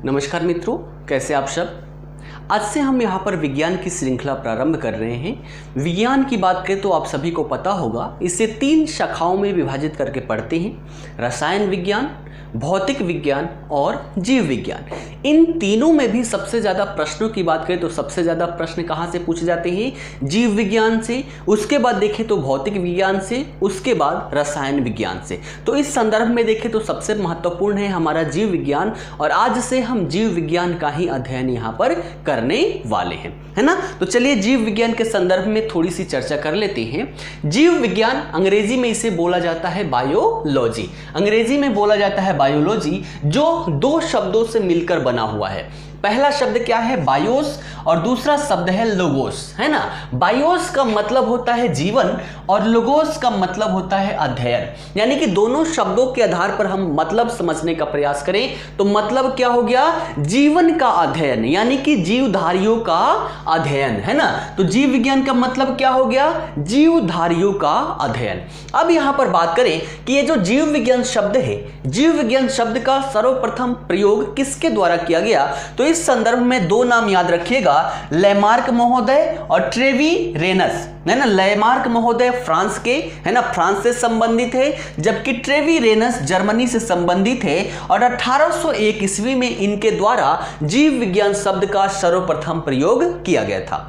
नमस्कार मित्रों, कैसे आप सब। आज से हम यहाँ पर विज्ञान की श्रृंखला प्रारंभ कर रहे हैं। विज्ञान की बात करें तो आप सभी को पता होगा, इसे 3 शाखाओं में विभाजित करके पढ़ते हैं। रसायन विज्ञान, भौतिक विज्ञान और जीव विज्ञान। इन तीनों में भी सबसे ज़्यादा प्रश्नों की बात करें तो सबसे ज़्यादा प्रश्न कहाँ से पूछे जाते हैं? जीव विज्ञान से, उसके बाद देखें तो भौतिक विज्ञान से, उसके बाद रसायन विज्ञान से। तो इस संदर्भ में देखें तो सबसे महत्वपूर्ण है हमारा जीव विज्ञान, और आज से हम जीव विज्ञान का ही अध्ययन यहाँ पर करने वाले हैं, है ना। तो चलिए जीव विज्ञान के संदर्भ में थोड़ी सी चर्चा कर लेते हैं। जीव विज्ञान, अंग्रेजी में इसे बोला जाता है बायोलॉजी। अंग्रेजी में बोला जाता है बायोलॉजी, जो 2 शब्दों से मिलकर बना हुआ है। पहला शब्द क्या है? बायोस, और दूसरा शब्द है लोगोस, है ना। बायोस का मतलब होता है जीवन और लोगोस का मतलब होता है अध्ययन। यानी कि दोनों शब्दों के आधार पर हम मतलब समझने का प्रयास करें तो मतलब क्या हो गया? जीवन का अध्ययन, यानी कि जीवधारियों का अध्ययन, है ना। तो जीव विज्ञान का मतलब क्या हो गया? जीवधारियों का अध्ययन। अब यहां पर बात करें कि ये जो जीव विज्ञान शब्द है, जीव विज्ञान शब्द का सर्वप्रथम प्रयोग किसके द्वारा किया गया? तो इस संदर्भ में 2 नाम याद रखिएगा, लेमार्क महोदय और ट्रेवी रेनस, है ना। लेमार्क महोदय फ्रांस के, है ना, फ्रांस से संबंधित है, जबकि ट्रेवी रेनस जर्मनी से संबंधित है, और 1801 ईस्वी में इनके द्वारा जीव विज्ञान शब्द का सर्वप्रथम प्रयोग किया गया था।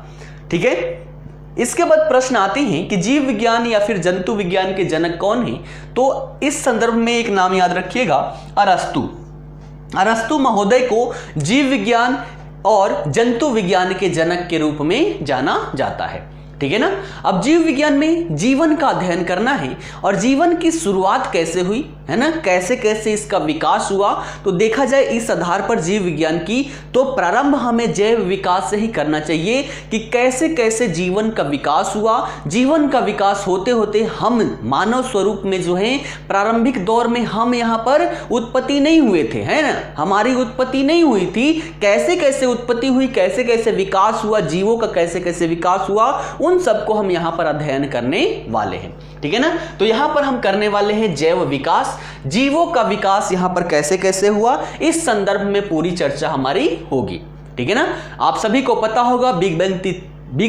ठीक है। इसके बाद प्रश्न आते हैं कि जीव विज्ञान या फिर जंतु विज्ञान के जनक कौन हैं? तो इस संदर्भ में एक नाम याद रखिएगा, अरस्तु। अरस्तु महोदय को जीव विज्ञान और जंतु विज्ञान के जनक के रूप में जाना जाता है। ठीक है ना। अब जीव विज्ञान में जीवन का अध्ययन करना है, और जीवन की शुरुआत कैसे हुई, है ना, कैसे कैसे इसका विकास हुआ, तो देखा जाए इस आधार पर जीव विज्ञान की, तो प्रारंभ हमें जैव विकास से ही करना चाहिए कि कैसे कैसे जीवन का विकास हुआ। जीवन का विकास होते होते हम मानव स्वरूप में जो है प्रारंभिक दौर में हम यहाँ पर उत्पत्ति नहीं हुए थे, है ना, हमारी उत्पत्ति नहीं हुई थी। कैसे कैसे उत्पत्ति हुई, कैसे कैसे विकास हुआ, जीवों का कैसे कैसे विकास हुआ, उन सबको हम यहां पर अध्ययन करने वाले हैं। ठीक है ना। तो यहां पर हम करने वाले हैं जैव विकास, जीवों का विकास यहां पर कैसे कैसे हुआ, इस संदर्भ में पूरी चर्चा हमारी होगी। ठीक है ना। आप सभी को पता होगा बिग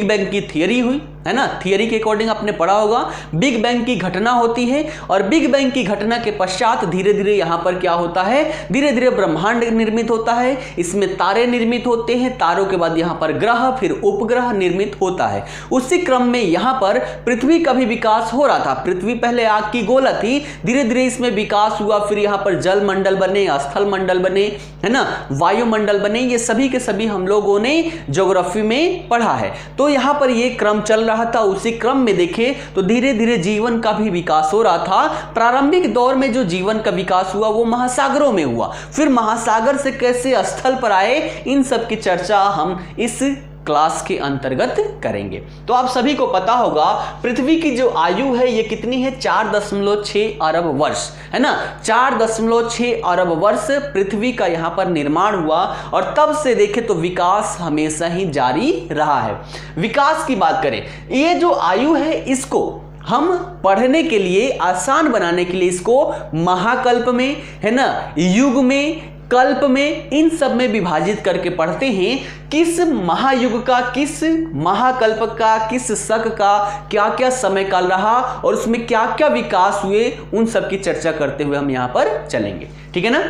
बैंग की थियरी हुई, है ना। थियरी के अकॉर्डिंग आपने पढ़ा होगा, बिग बैंग की घटना होती है, और बिग बैंग की घटना के पश्चात धीरे धीरे यहां पर क्या होता है? धीरे धीरे ब्रह्मांड निर्मित होता है, इसमें तारे निर्मित होते हैं, तारों के बाद यहां पर ग्रह, फिर उपग्रह निर्मित होता है। उसी क्रम में यहां पर पृथ्वी का भी विकास हो रहा था। पृथ्वी पहले आग की गोला थी, धीरे धीरे इसमें विकास हुआ, फिर यहां पर जल मंडल बने, स्थल मंडल बने, है ना, वायुमंडल बने। ये सभी के सभी हम लोगों ने ज्योग्राफी में पढ़ा है। तो यहां पर ये क्रम चल रहा था। उसी क्रम में देखें तो धीरे धीरे जीवन का भी विकास हो रहा था। प्रारंभिक दौर में जो जीवन का विकास हुआ वो महासागरों में हुआ, फिर महासागर से कैसे स्थल पर आए, इन सब की चर्चा हम इस क्लास के अंतर्गत करेंगे। तो आप सभी को पता होगा पृथ्वी की जो आयु है ये कितनी है? 4.6 अरब वर्ष, है ना। 4.6 अरब वर्ष पृथ्वी का यहां पर निर्माण हुआ, और तब से देखें तो विकास हमेशा ही जारी रहा है। विकास की बात करें, ये जो आयु है इसको हम पढ़ने के लिए, आसान बनाने के लिए इसको महाकल्प में, है ना, युग में, कल्प में, इन सब में विभाजित करके पढ़ते हैं। किस महायुग का, किस महाकल्प का, किस शक का क्या क्या समय काल रहा, और उसमें क्या क्या विकास हुए, उन सब की चर्चा करते हुए हम यहां पर चलेंगे। ठीक है ना।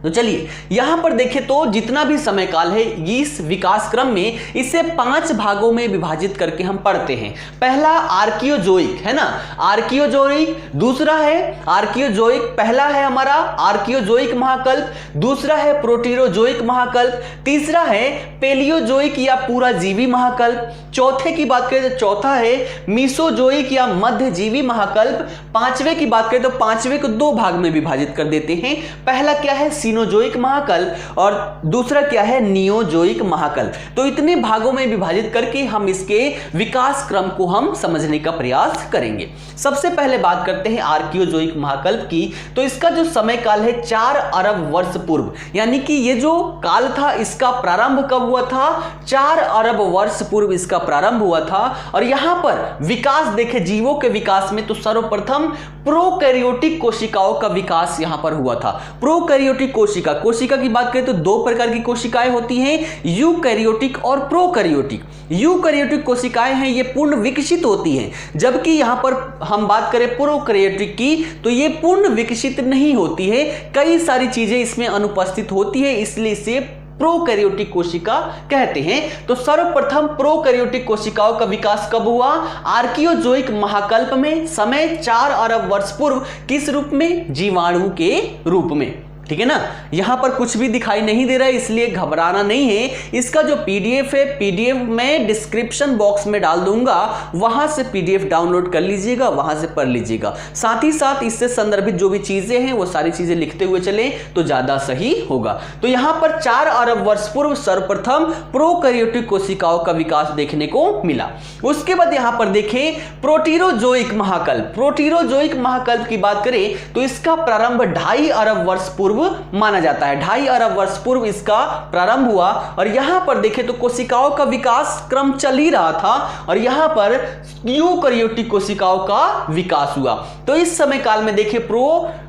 तो चलिए यहां पर देखें तो जितना भी समय काल है इस विकास क्रम में इसे 5 भागों में विभाजित करके हम पढ़ते हैं। पहला आर्कियोजोइक, है ना, आर्कियोजोइक। दूसरा है आर्कियोजोइक, पहला है हमारा आर्कियोजोइक महाकल्प, दूसरा है प्रोटीरोजोइक महाकल्प, तीसरा है पेलियोजोइक या पूरा जीवी महाकल्प, चौथे की बात करें तो चौथा है मीसोजोइक या मध्यजीवी महाकल्प, पांचवे की बात करें तो पांचवे को 2 भाग में विभाजित कर देते हैं। पहला क्या है? सीनोजोइक महाकल्प, और दूसरा क्या है? नियोजोइक महाकल्प। तो इतने भागों में विभाजित करके हम इसके विकास क्रम को हम समझने का प्रयास करेंगे। सबसे पहले बात करते हैं आर्कियोजोइक महाकल्प की। तो इसका जो समय काल है 4 अरब वर्ष पूर्व, यानी कि ये जो काल था इसका प्रारंभ कब हुआ था? 4 अरब वर्ष पूर्व इसका प्रारंभ हुआ था। और यहां पर विकास देखे जीवों के विकास में तो सर्वप्रथम प्रोकैरियोटिक कोशिकाओं का विकास यहां पर हुआ था। प्रोकैरियोटिक कोशिका की बात करें तो दो प्रकार की कोशिकाएं होती हैं, यूकैरियोटिक और प्रोकैरियोटिक। यूकैरियोटिक कोशिकाएं हैं ये पूर्ण विकसित होती हैं, जबकि यहां पर हम बात करें प्रोकैरियोटिक की तो ये पूर्ण विकसित नहीं होती है, कई सारी चीजें इसमें अनुपस्थित होती है, इसलिए इसे प्रोकैरियोटिक कोशिका कहते हैं। तो सर्वप्रथम प्रोकैरियोटिक कोशिकाओं का विकास कब हुआ? आर्कियोजोइक महाकल्प में, समय 4 अरब वर्ष पूर्व। किस रूप में? जीवाणु के रूप में। ठीक है ना, यहां पर कुछ भी दिखाई नहीं दे रहा है इसलिए घबराना नहीं है। इसका जो पीडीएफ है, पीडीएफ मैं डिस्क्रिप्शन बॉक्स में डाल दूंगा, वहां से पीडीएफ डाउनलोड कर लीजिएगा, वहां से पढ़ लीजिएगा। साथ ही साथ इससे संदर्भित जो भी चीजें हैं वो सारी चीजें लिखते हुए चले तो ज्यादा सही होगा। तो यहां पर 4 अरब वर्ष पूर्व सर्वप्रथम प्रोकैरियोटिक कोशिकाओं का विकास देखने को मिला। उसके बाद यहां पर देखें प्रोटीरोजोइक महाकल्प। प्रोटीरोजोइक महाकल्प की बात करें तो इसका प्रारंभ 2.5 अरब वर्ष पूर्व माना जाता है। 2.5 अरब वर्ष पूर्व इसका प्रारंभ हुआ और यहां पर देखें तो कोशिकाओं का विकास क्रम चल ही रहा था और यहां पर यूकैरियोटिक कोशिकाओं का विकास हुआ। तो इस समय काल में देखें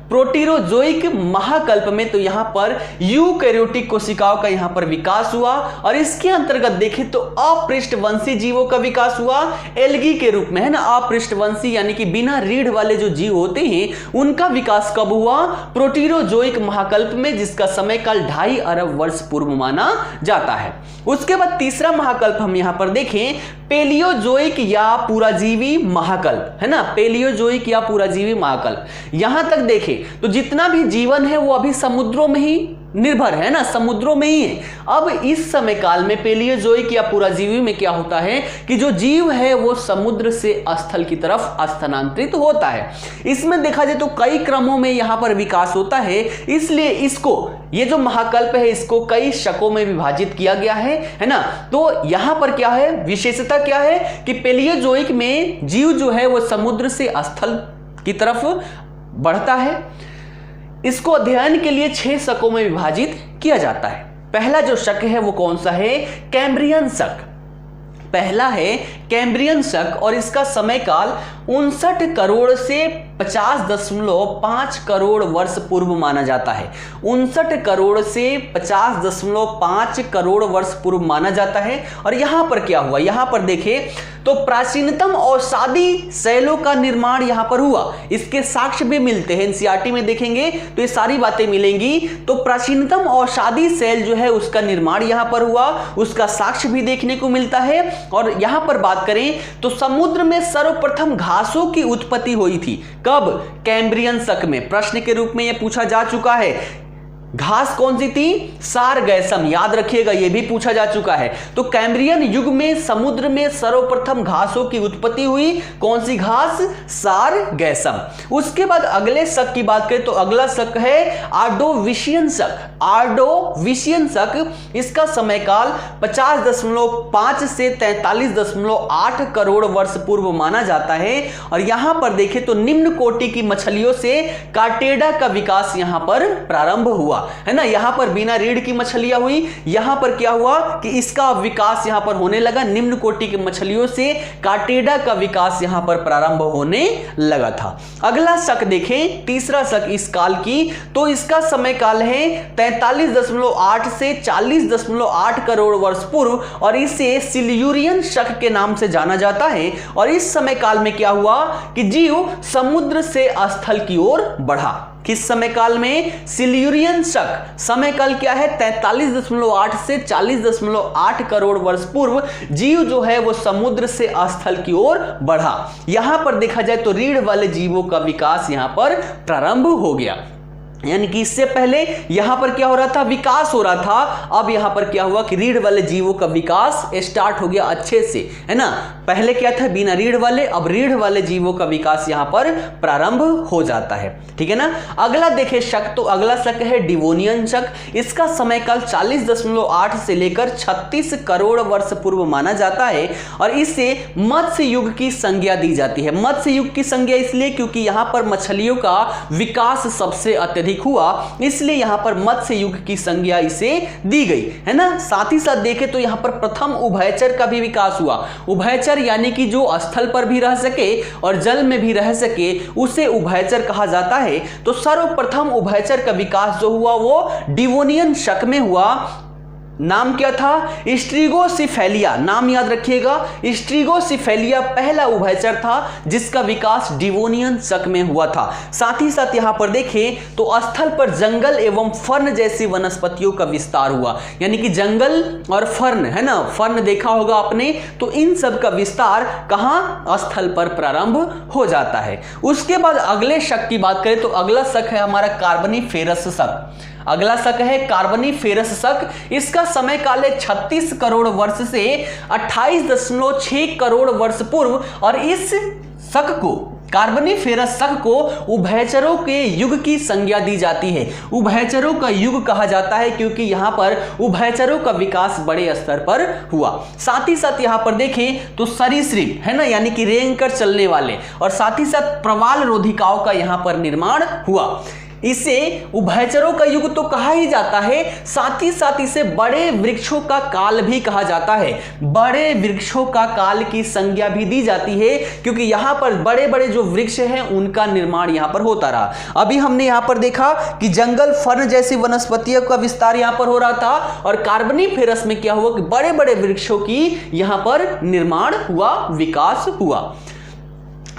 प्रोटीरोजोइक महाकल्प में तो यहां पर यूकैरियोटिक कोशिकाओं का यहां पर विकास हुआ और इसके अंतर्गत देखें तो अपृष्ठवंशी जीवों का विकास हुआ एल्गी के रूप में, है ना। अपृष्ठवंशी यानी कि बिना रीढ़ वाले जो जीव होते हैं उनका विकास कब हुआ? प्रोटीरोजोइक महाकल्प में, जिसका समय काल 2.5 अरब वर्ष पूर्व माना जाता है। उसके बाद तीसरा महाकल्प हम यहां पर देखें पेलियोजोइक या पूराजीवी महाकल्प, है ना। पेलियोजोइक या पूराजीवी महाकल्प, यहां तक देखें तो जितना भी जीवन है वो अभी समुद्रों में ही निर्भर है ना, समुद्रों में ही है। अब इस समय काल में पेलियोजोइक या पूराजीवी में क्या होता है कि जो जीव है वो समुद्र से स्थल की तरफ स्थानांतरित होता है। इसमें देखा जाए तो कई क्रमों में यहां पर विकास होता है, इसलिए इसको, ये जो महाकल्प है इसको कई शकों में विभाजित किया गया है ना। तो यहां पर क्या है, विशेषता क्या है कि पेलियोजोइक में जीव जो है वो समुद्र से स्थल की तरफ बढ़ता है। इसको अध्ययन के लिए 6 शकों में विभाजित किया जाता है। पहला जो शक है वो कौन सा है? कैम्ब्रियन शक। पहला है कैम्ब्रियन शक और इसका समय काल 59 करोड़ से 50.5 करोड़ वर्ष पूर्व माना जाता है। 59 करोड़ से 50.5 करोड़ वर्ष पूर्व माना जाता है। और यहां पर क्या हुआ? यहां पर देखें तो प्राचीनतम औषधि शैलों का निर्माण यहां पर हुआ। इसके साक्ष्य भी मिलते हैं, एनसीईआरटी में देखेंगे तो ये सारी बातें मिलेंगी। तो प्राचीनतम औषधि शैल जो है उसका निर्माण यहां पर हुआ, उसका साक्ष्य भी देखने को मिलता है। और यहां पर बात करें तो समुद्र में सर्वप्रथम घासों की उत्पत्ति हुई थी। कब? कैम्ब्रियन शक में। प्रश्न के रूप में यह पूछा जा चुका है। घास कौन सी थी? सारगैसम, याद रखिएगा, यह भी पूछा जा चुका है। तो कैम्ब्रियन युग में समुद्र में सर्वप्रथम घासों की उत्पत्ति हुई। कौन सी घास? सारगैसम। उसके बाद अगले शक की बात करें तो अगला शक है आर्डोविशियन शक। आर्डोविशियन शक, इसका समय काल 50.5 से 43.8 करोड़ वर्ष पूर्व माना जाता है। और यहां पर देखें तो निम्न कोटि की मछलियों से कार्टेडा का विकास यहां पर प्रारंभ हुआ, है ना। यहां पर बिना रीढ़ की मछलियां हुई, यहां पर क्या हुआ कि इसका विकास यहां पर होने लगा। निम्न कोटि की मछलियों से कार्टेडा का विकास यहां पर प्रारंभ होने लगा था। अगला शक देखें, तीसरा शक इस काल की, तो इसका समय काल है 43.8 से 40.8 करोड़ वर्ष पूर्व और इसे सिल्यूरियन शक के नाम से जाना जाता है। और इस समय काल में क्या हुआ कि जीव समुद्र से स्थल की ओर बढ़ा। किस समय काल में? सिल्यूरियन शक। समय काल क्या है? 43.8 से 40.8 करोड़ वर्ष पूर्व जीव जो है वो समुद्र से स्थल की ओर बढ़ा। यहां पर देखा जाए तो रीढ़ वाले जीवों का विकास यहां पर प्रारंभ हो गया। यानी कि इससे पहले यहां पर क्या हो रहा था? विकास हो रहा था। अब यहां पर क्या हुआ कि रीढ़ वाले जीवों का विकास स्टार्ट हो गया अच्छे से, है ना। पहले क्या था? बिना रीढ़ वाले, अब रीढ़ वाले जीवों का विकास यहां पर प्रारंभ हो जाता है। ठीक है ना। अगला देखें शक, तो अगला शक है डिवोनियन शक। इसका समय काल 40.8 से लेकर 36 करोड़ वर्ष पूर्व माना जाता है और इससे मत्स्य युग की संज्ञा दी जाती है। मत्स्य युग की संज्ञा इसलिए क्योंकि यहां पर मछलियों का विकास सबसे अत्यधिक अधिक हुआ, इसलिए यहां पर मत्स्य युग की संज्ञा इसे दी गई, है ना। साथ ही साथ देखें तो यहां पर प्रथम उभयचर का भी विकास हुआ। उभयचर यानी कि जो स्थल पर भी रह सके और जल में भी रह सके, उसे उभयचर कहा जाता है। तो सर्वप्रथम उभयचर का विकास जो हुआ वो डिवोनियन शक में हुआ। नाम क्या था? स्ट्रिगोसिफेलिया। नाम याद रखिएगा, स्ट्रिगोसिफेलिया पहला उभयचर था जिसका विकास डिवोनियन शक में हुआ था। साथ ही साथ यहां पर देखें तो स्थल पर जंगल एवं फर्न जैसी वनस्पतियों का विस्तार हुआ, यानी कि जंगल और फर्न, है ना, फर्न देखा होगा आपने, तो इन सब का विस्तार कहां? स्थल पर प्रारंभ हो जाता है। उसके बाद अगले शक की बात करें तो अगला शक है हमारा कार्बोनिफेरस शक। अगला शक है कार्बोनिफेरस शक। इसका समय काल है 36 करोड़ वर्ष से 28.6 करोड़ वर्ष पूर्व, और इस शक को, कार्बोनिफेरस शक को उभयचरों के युग की संज्ञा दी जाती है। उभयचरों का युग कहा जाता है क्योंकि यहां पर उभयचरों का विकास बड़े स्तर पर हुआ। साथ ही साथ यहां पर देखें तो सरीसृप, है ना, यानी कि रेंग कर चलने वाले, और साथ ही साथ प्रवाल रोधिकाओं का यहां पर निर्माण हुआ। इसे उभयचरों का युग तो कहा ही जाता है, साथ ही साथ इसे बड़े वृक्षों का काल भी कहा जाता है। बड़े वृक्षों का काल की संज्ञा भी दी जाती है क्योंकि यहां पर बड़े बड़े जो वृक्ष हैं उनका निर्माण यहां पर होता रहा। अभी हमने यहां पर देखा कि जंगल, फर्न जैसी वनस्पतियों का विस्तार यहां पर हो रहा था, और कार्बोनिफेरस में क्या हुआ कि बड़े बड़े वृक्षों की यहां पर निर्माण हुआ, विकास हुआ।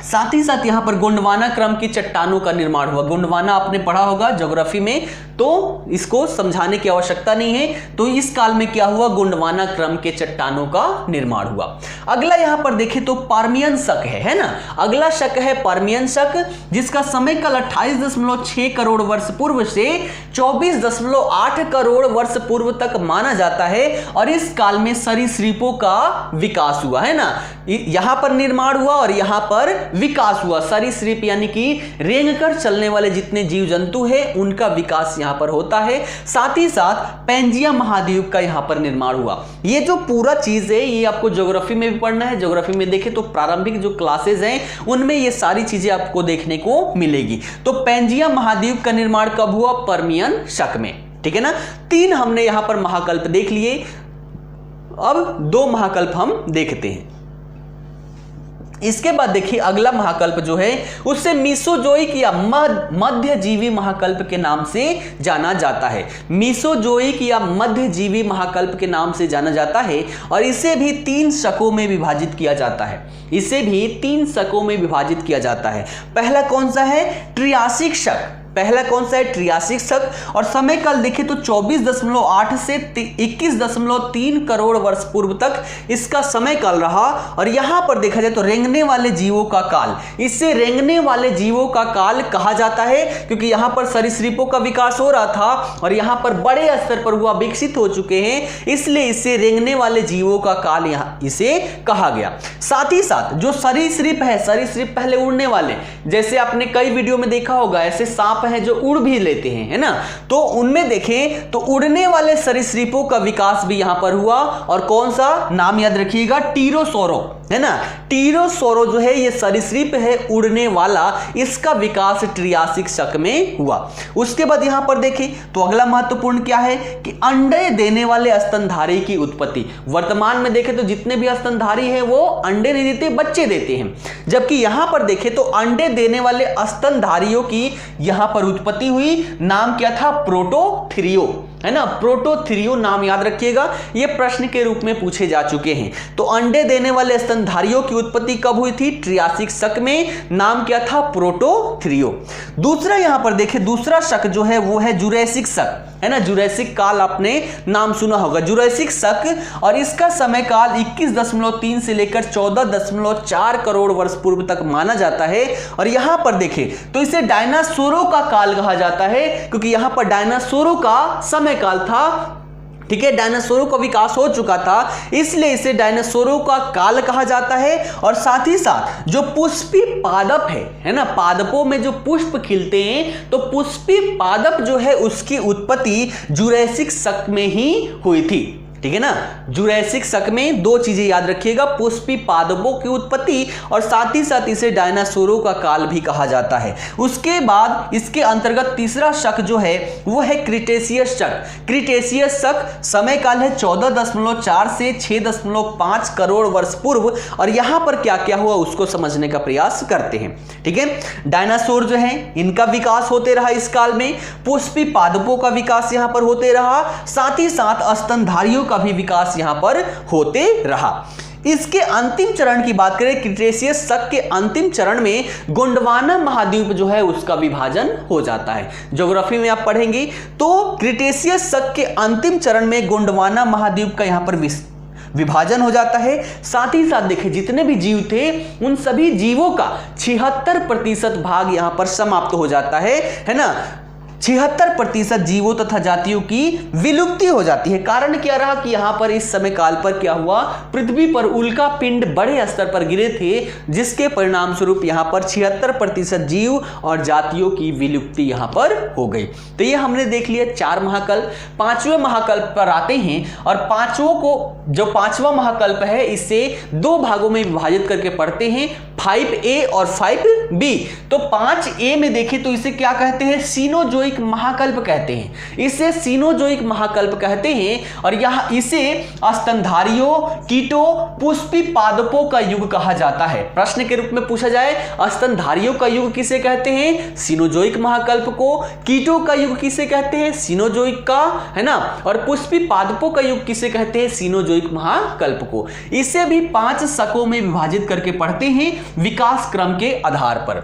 साथ ही साथ यहां पर गोंडवाना क्रम की चट्टानों का निर्माण हुआ। गोंडवाना आपने पढ़ा होगा ज्योग्राफी में, तो इसको समझाने की आवश्यकता नहीं है। तो इस काल में क्या हुआ? गोंडवाना क्रम के चट्टानों का निर्माण हुआ। अगला यहां पर देखें तो पर्मियन शक है ना। अगला शक है पर्मियन शक, जिसका समय काल 28.6 करोड़ वर्ष पूर्व से 24.8 करोड़ वर्ष पूर्व तक माना जाता है, और इस काल में सरीसृपों का विकास हुआ, है ना। यहां पर निर्माण हुआ और यहां पर विकास हुआ। सरीसृप यानी कि रेंग कर चलने वाले जितने जीव जंतु हैं उनका विकास यहां पर होता है। साथ ही साथ पैंजिया महाद्वीप का यहां पर निर्माण हुआ। ये जो पूरा चीज है ये आपको ज्योग्राफी में भी पढ़ना है। ज्योग्राफी में देखें तो प्रारंभिक जो क्लासेस हैं उनमें ये सारी चीजें आपको देखने को मिलेगी। तो पैंजिया महाद्वीप का निर्माण कब हुआ? पर्मियन शक में, ठीक है ना। 3 हमने यहां पर महाकल्प देख लिए, अब 2 महाकल्प हम देखते हैं। इसके बाद देखिए अगला महाकल्प जो है उससे मीसोजोइक या मध्यजीवी महाकल्प के नाम से जाना जाता है। मीसोजोइक या मध्यजीवी महाकल्प के नाम से जाना जाता है, और इसे भी 3 शकों में विभाजित किया जाता है। इसे भी 3 शकों में विभाजित किया जाता है। पहला कौन सा है? ट्रियासिक शक। पहला कौन सा है? ट्रियासिक शक। और समय काल देखें तो 24.8 से 21.3 करोड़ वर्ष पूर्व तक इसका समय काल रहा। और यहां पर देखा जाए तो रेंगने वाले जीवों का काल, इससे रेंगने वाले जीवों का काल कहा जाता है क्योंकि यहां पर सरीसृपों का विकास हो रहा था और यहां पर बड़े स्तर पर हुआ, विकसित हो चुके हैं, इसलिए इसे रेंगने वाले जीवों का काल यहां इसे कहा गया। साथ ही साथ जो सरीसृप है, सरीसृप पहले उड़ने वाले, जैसे आपने कई वीडियो में देखा होगा, ऐसे सांप हैं जो उड़ भी लेते हैं, है ना। तो उनमें देखें तो उड़ने वाले सरीसृपों का विकास भी यहां पर हुआ। और कौन सा? नाम याद रखिएगा, टीरोसोरो, है ना। टीरोसोरो जो है ये सरीसृप है उड़ने वाला, इसका विकास ट्रियासिक शक में हुआ। उसके बाद यहां पर देखें तो अगला महत्वपूर्ण क्या है कि अंडे देने वाले स्तनधारी की उत्पत्ति। वर्तमान में देखें तो जितने भी स्तनधारी हैं वो अंडे नहीं देते, बच्चे देते हैं, जबकि यहां पर देखें तो अंडे देने वाले स्तनधारियों की यहां पर उत्पत्ति हुई। नाम क्या था? प्रोटोथ्रियो, है ना। प्रोटोथ्रियो नाम याद रखिएगा, यह प्रश्न के रूप में पूछे जा चुके हैं। तो अंडे देने वाले स्तनधारियों की उत्पत्ति कब हुई थी? ट्रियासिक शक में। नाम क्या था? प्रोटोथ्रियो। दूसरा यहां पर देखें, दूसरा शक जो है वो है जुरैसिक शक, है ना। जुरैसिक काल आपने नाम सुना होगा, जुरैसिक शक, और इसका समय काल 21.3 से लेकर 14.4 करोड़ वर्ष पूर्व तक माना जाता है। और यहां पर देखें तो इसे डायनासोरों का काल कहा जाता है क्योंकि यहां पर डायनासोरों का समय काल था, ठीक है। डायनासोरों का विकास हो चुका था, इसलिए इसे डायनासोरों का काल कहा जाता है। और साथ ही साथ जो पुष्पी पादप है ना, पादपों में जो पुष्प खिलते हैं, तो पुष्पी पादप जो है उसकी उत्पत्ति जुरैसिक शक में ही हुई थी, ठीक है ना। जुरैसिक शक में दो चीजें याद रखिएगा, पुष्पी पादपों की उत्पत्ति और साथ ही साथ इसे डायनासोरों का काल भी कहा जाता है। उसके बाद इसके अंतर्गत तीसरा शक जो है वो है क्रिटेशियस शक। क्रिटेशियस शक समय काल है 14.4 से 6.5 करोड़ वर्ष पूर्व, और यहां पर क्या क्या हुआ उसको समझने का प्रयास करते हैं। ठीक है, डायनासोर जो है इनका विकास होते रहा इस काल में, पुष्पी पादपों का विकास यहां पर होते रहा, साथ ही साथ स्तनधारियों का भी विकास यहां पर होते रहा। इसके अंतिम चरण की बात करें, क्रिटेशियस शक के अंतिम चरण में गोंडवाना महाद्वीप जो है उसका विभाजन हो जाता है। ज्योग्राफी में आप पढ़ेंगे तो क्रिटेशियस शक के अंतिम चरण में गोंडवाना महाद्वीप का यहां पर विभाजन हो जाता है। साथ ही साथ देखिए जितने भी जीव थे उन सभी जीवों का 76% भाग यहां पर समाप्त हो जाता है ना। 76% जीवों तथा जातियों की विलुप्ति हो जाती है। कारण क्या रहा कि यहां पर इस समय काल पर क्या हुआ, पृथ्वी पर उल्का पिंड बड़े स्तर पर गिरे थे, जिसके परिणाम स्वरूप यहां पर 76% जीव और जातियों की विलुप्ति यहां पर हो गई। तो ये हमने देख लिया 4 महाकल्प। 5वें महाकल्प पर आते हैं और पांचवों को, जो 5वां महाकल्प है इसे 2 भागों में विभाजित करके पढ़ते हैं, 5A और 5B। तो 5A में देखें तो इसे क्या कहते हैं, सीनोजोइक महाकल्प कहते हैं। इसे सीनोजोइक महाकल्प कहते हैं और यहां इसे स्तनधारियों, कीटों, पुष्पी पादपों का युग कहा जाता है। प्रश्न के रूप में पूछा जाए स्तनधारियों का युग किसे कहते हैं, सीनोजोइक महाकल्प को, कीटों का युग किसे कहते हैं, सीनोजोइक का, है ना, और पुष्पी पादपों का युग किसे कहते हैं, सीनोजोइक महाकल्प को। इसे भी 5 शकों में विभाजित करके पढ़ते हैं विकास क्रम के आधार पर।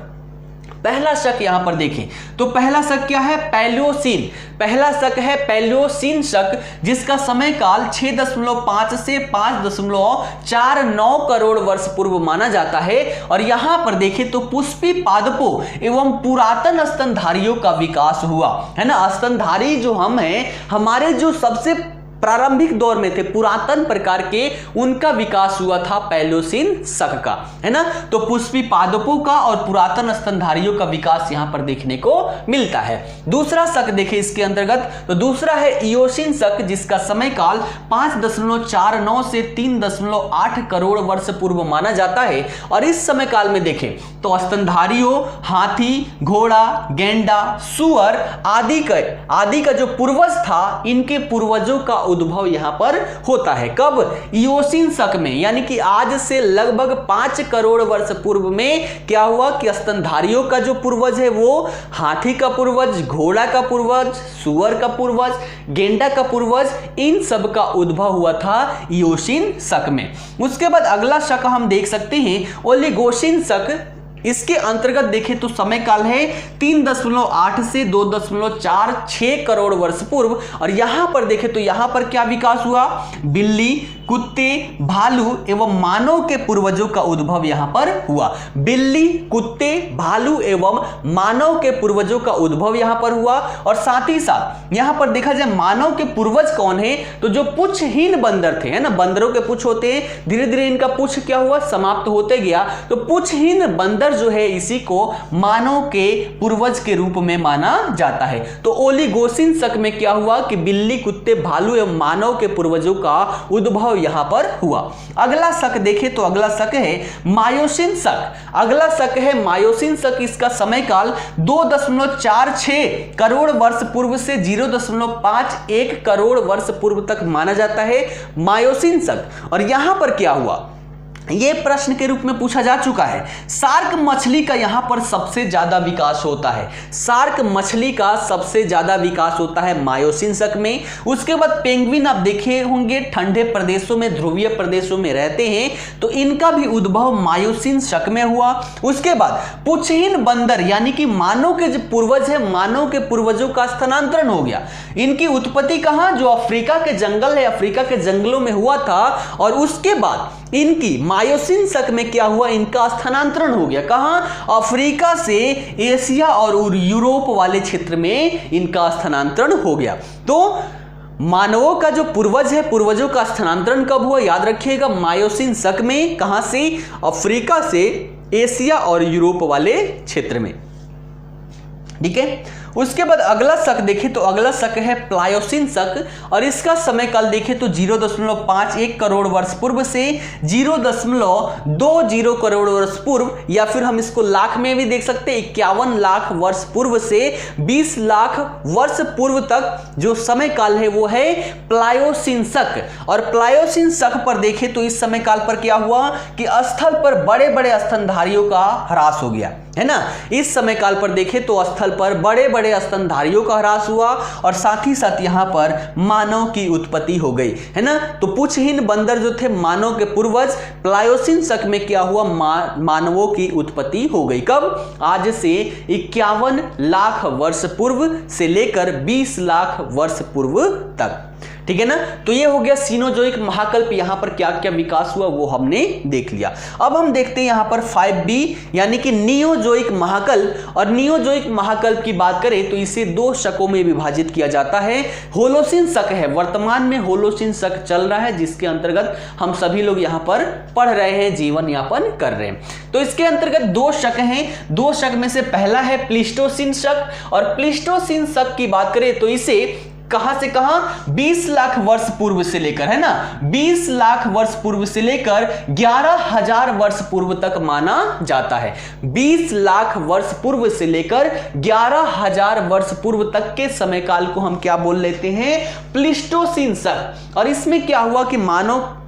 पहला शक यहां पर देखें तो पहला शक क्या है, पैलियोसीन। पहला शक है पैलियोसीन शक, जिसका समय काल 6.5 से 5.49 करोड़ वर्ष पूर्व माना जाता है। और यहां पर देखें तो पुष्पी पादपों एवं पुरातन स्तनधारियों का विकास हुआ, है ना। स्तनधारी जो हम हैं, हमारे जो सबसे प्रारंभिक दौर में थे, पुरातन प्रकार के, उनका विकास हुआ था पैलियोसीन शक का, है ना। तो पुष्पी पादपों का और पुरातन स्तनधारियों का विकास यहां पर देखने को मिलता है। दूसरा शक देखें इसके अंतर्गत, तो दूसरा है इयोसीन शक, जिसका समय काल 5.49 से 3.8 करोड़ वर्ष पूर्व माना जाता है। और इस समय काल में देखें तो स्तनधारियों, हाथी, घोड़ा, गेंडा, सुअर आदि का जो पूर्वज था, इनके पूर्वजों का उद्भव यहां पर होता है। कब, इयोसीन शक में, यानी कि आज से लगभग 5 करोड़ वर्ष पूर्व में क्या हुआ कि स्तनधारियों का जो पूर्वज है वो हाथी का पूर्वज, घोड़ा का पूर्वज, सुअर का पूर्वज, गेंडा का पूर्वज, इन सब का उद्भव हुआ था इयोसीन शक में। उसके बाद अगला शक हम देख सकते हैं ओलिगोसीन शक। इसके अंतर्गत देखें तो समय काल है 3.8 से 2.46 करोड़ वर्ष पूर्व। और यहां पर देखें तो यहां पर क्या विकास हुआ, बिल्ली, कुत्ते, भालू एवं मानव के पूर्वजों का उद्भव यहां पर हुआ। बिल्ली, कुत्ते, भालू एवं मानव के पूर्वजों का उद्भव यहां पर हुआ। और साथ ही साथ यहां पर देखा जाए मानव के पूर्वज कौन है, तो जो पुच्छहीन बंदर थे, है ना, बंदरों के पुच्छ होते हैं, धीरे धीरे इनका पुच्छ क्या हुआ, समाप्त होते गया। तो पुच्छहीन बंदर जो है इसी को मानव के पूर्वज के रूप में माना जाता है। तो ओलिगोसीन शक में क्या हुआ कि बिल्ली, कुत्ते, भालू एवं मानव के पूर्वजों का उद्भव यहां पर हुआ। अगला शक देखें तो अगला शक है मायोसीन शक। अगला शक है मायोसीन शक। इसका समय काल 2.46 करोड़ वर्ष पूर्व से 0.51 करोड़ वर्ष पूर्व तक माना जाता है, मायोसीन शक। और यहां पर क्या हुआ, यह प्रश्न के रूप में पूछा जा चुका है। शार्क मछली का यहां पर सबसे ज्यादा विकास होता है। शार्क मछली का सबसे ज्यादा विकास होता है मायोसीन शक में। उसके बाद पेंगुइन आप देखे होंगे ठंडे प्रदेशों में, ध्रुवीय प्रदेशों में रहते हैं, तो इनका भी उद्भव मायोसीन शक में हुआ। उसके बाद पुच्छहीन बंदर यानी कि मानव के जो पूर्वज है, मानव के पूर्वजों का स्थानांतरण हो गया। इनकी उत्पत्ति कहां, जो अफ्रीका के जंगल है, अफ्रीका के जंगलों में हुआ था। और उसके बाद इनकी मायोसीन शक में क्या हुआ, इनका स्थानांतरण हो गया। कहां, अफ्रीका से एशिया और यूरोप वाले क्षेत्र में इनका स्थानांतरण हो गया। तो मानवों का जो पूर्वज है, पूर्वजों का स्थानांतरण कब हुआ, याद रखिएगा, मायोसीन शक में। कहां से, अफ्रीका से एशिया और यूरोप वाले क्षेत्र में। ठीक है। उसके बाद अगला शक देखें तो अगला शक है प्लायोसिन शक, और इसका समय काल देखें तो 0.51 करोड़ वर्ष पूर्व से 0.20 करोड़ वर्ष पूर्व, या फिर हम इसको लाख में भी देख सकते हैं 51 लाख वर्ष पूर्व से 20 लाख वर्ष पूर्व तक जो समय काल है वो है प्लायोसिन शक। और प्लायोसिन शक पर देखें तो इस समय काल पर क्या हुआ कि स्थल पर बड़े बड़े स्तनधारियों का ह्रास हो गया, है ना। इस समय काल पर देखें तो स्थल पर बड़े बड़े स्तनधारियों का ह्रास हुआ और साथ ही साथ यहां पर मानव की उत्पत्ति हो गई, है ना। तो पुच्छहीन बंदर जो थे मानव के पूर्वज, प्लायोसिन शक में क्या हुआ, मानवों की उत्पत्ति हो गई। कब? आज से 51 लाख वर्ष पूर्व से लेकर 20 लाख वर्ष पूर्व तक, ठीक है ना। तो ये हो गया सीनोजोइक महाकल्प, यहां पर क्या क्या विकास हुआ वो हमने देख लिया। अब हम देखते हैं यहां पर 5B यानी कि नियोजोइक महाकल्प। और नियोजोइक महाकल्प की बात करें तो इसे 2 शकों में विभाजित किया जाता है। होलोसिन शक है, वर्तमान में होलोसिन शक चल रहा है जिसके अंतर्गत हम सभी लोग यहां पर पढ़ रहे हैं, जीवन यापन कर रहे हैं। तो इसके अंतर्गत 2 शक हैं। 2 शक में से पहला है प्लीस्टोसिन शक, और प्लीस्टोसिन शक की बात करें तो इसे कहां से कहां, 20 लाख वर्ष पूर्व से लेकर, है ना, 20 लाख वर्ष पूर्व से लेकर 11,000 वर्ष पूर्व तक माना जाता है। 20 लाख वर्ष पूर्व से लेकर 11,000 वर्ष पूर्व तक के समय काल को हम क्या बोल लेते हैं, प्लीस्टोसिन शक। और इसमें क्या हुआ कि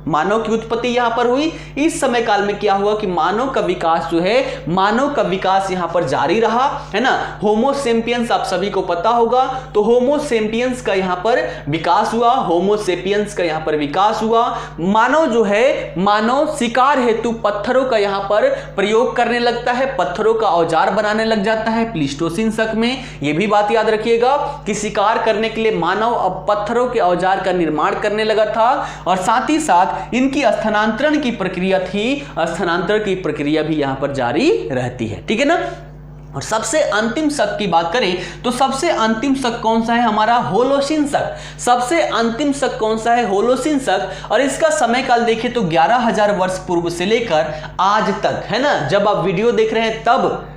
मानव की उत्पत्ति यहां पर हुई। इस समय काल में क्या हुआ कि मानव का विकास जो है, मानव का विकास यहां पर जारी रहा, है ना। होमो सेपियंस आप सभी को पता होगा, तो होमो सेपियंस का यहां पर विकास हुआ, होमो सेपियंस का यहां पर विकास हुआ। मानव जो है, मानव शिकार हेतु पत्थरों का यहां पर प्रयोग करने लगता है, पत्थरों का औजार बनाने लग जाता है प्लीस्टोसिन शक में। यह भी बात याद रखिएगा कि शिकार करने के लिए मानव अब पत्थरों के औजार का निर्माण करने लगा था, और साथ ही साथ इनकी स्थानांतरण की प्रक्रिया थी, स्थानांतरण की प्रक्रिया भी यहां पर जारी रहती है, ठीक है ना। और सबसे अंतिम शक की बात करें तो सबसे अंतिम शक कौन सा है, हमारा होलोसिन शक। सबसे अंतिम शक कौन सा है, होलोसिन शक। और इसका समय काल देखें तो 11,000 वर्ष पूर्व से लेकर आज तक, है ना। जब आप वीडियो देख रहे हैं तब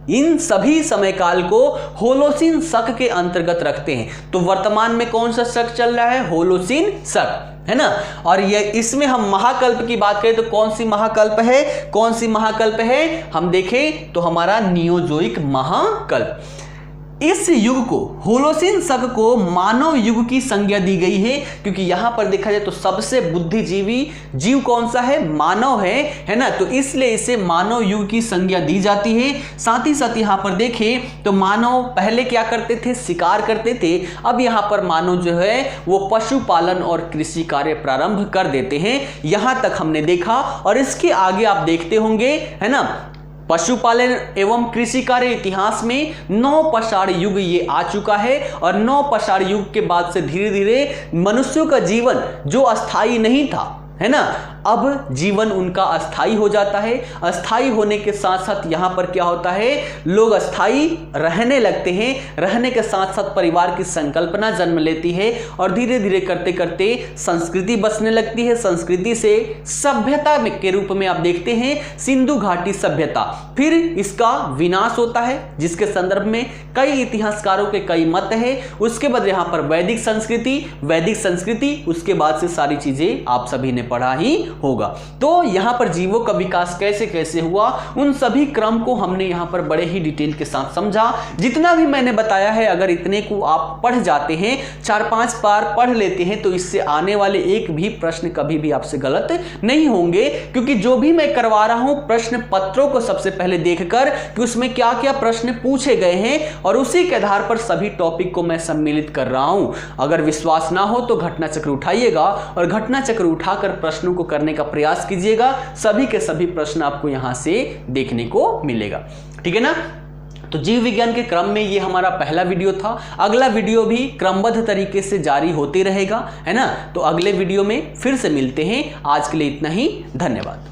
इन सभी समय काल को होलोसिन शक के अंतर्गत रखते हैं। तो वर्तमान में कौन सा शक चल रहा है, होलोसिन शक, है ना। और ये इसमें हम महाकल्प की बात करें तो कौन सी महाकल्प है, कौन सी महाकल्प है, हम देखें तो हमारा नियोजोइक महाकल्प। इस युग को, होलोसिन शक को मानव युग की संज्ञा दी गई है, क्योंकि यहां पर देखा जाए तो सबसे बुद्धिजीवी जीव कौन सा है, मानव है ना। तो इसलिए इसे मानव युग की संज्ञा दी जाती है। साथ ही साथ यहां पर देखें तो मानव पहले क्या करते थे, शिकार करते थे। अब यहां पर मानव जो है वो पशुपालन और कृषि कार्य प्रारंभ कर देते हैं। यहां तक हमने देखा, और इसके आगे आप देखते होंगे, है ना, पशुपालन एवं कृषि कार्य इतिहास में नवपाषाण युग ये आ चुका है। और नवपाषाण युग के बाद से धीरे धीरे मनुष्यों का जीवन जो अस्थायी नहीं था, है ना, अब जीवन उनका अस्थाई हो जाता है। अस्थाई होने के साथ साथ यहां पर क्या होता है, लोग अस्थाई रहने लगते हैं। रहने के साथ साथ परिवार की संकल्पना जन्म लेती है, और धीरे धीरे करते करते संस्कृति बसने लगती है। संस्कृति से सभ्यता के रूप में आप देखते हैं सिंधु घाटी सभ्यता, फिर इसका विनाश होता है जिसके संदर्भ में कई इतिहासकारों के कई मत है। उसके बाद यहां पर वैदिक संस्कृति, उसके बाद से सारी चीजें आप सभी ने पढ़ा ही होगा। तो यहां पर जीवों का विकास कैसे कैसे हुआ, उन सभी क्रम को हमने यहां पर बड़े ही डिटेल के साथ समझा। जितना भी मैंने बताया है, अगर इतने को आप पढ़ जाते हैं, 4-5 बार पढ़ लेते हैं, तो इससे आने वाले एक भी प्रश्न कभी भी आपसे गलत नहीं होंगे। क्योंकि जो भी मैं करवा रहा हूं, प्रश्न पत्रों को सबसे पहले देखकर कि उसमें क्या क्या प्रश्न पूछे गए हैं, और उसी के आधार पर सभी टॉपिक को मैं सम्मिलित कर रहा हूं। अगर विश्वास ना हो तो घटना चक्र उठाइएगा, और घटना चक्र उठाकर प्रश्नों को करने का प्रयास कीजिएगा। सभी के सभी प्रश्न आपको यहां से देखने को मिलेगा, ठीक है ना। तो जीव विज्ञान के क्रम में ये हमारा पहला वीडियो था। अगला वीडियो भी क्रमबद्ध तरीके से जारी होते रहेगा, है ना। तो अगले वीडियो में फिर से मिलते हैं। आज के लिए इतना ही, धन्यवाद।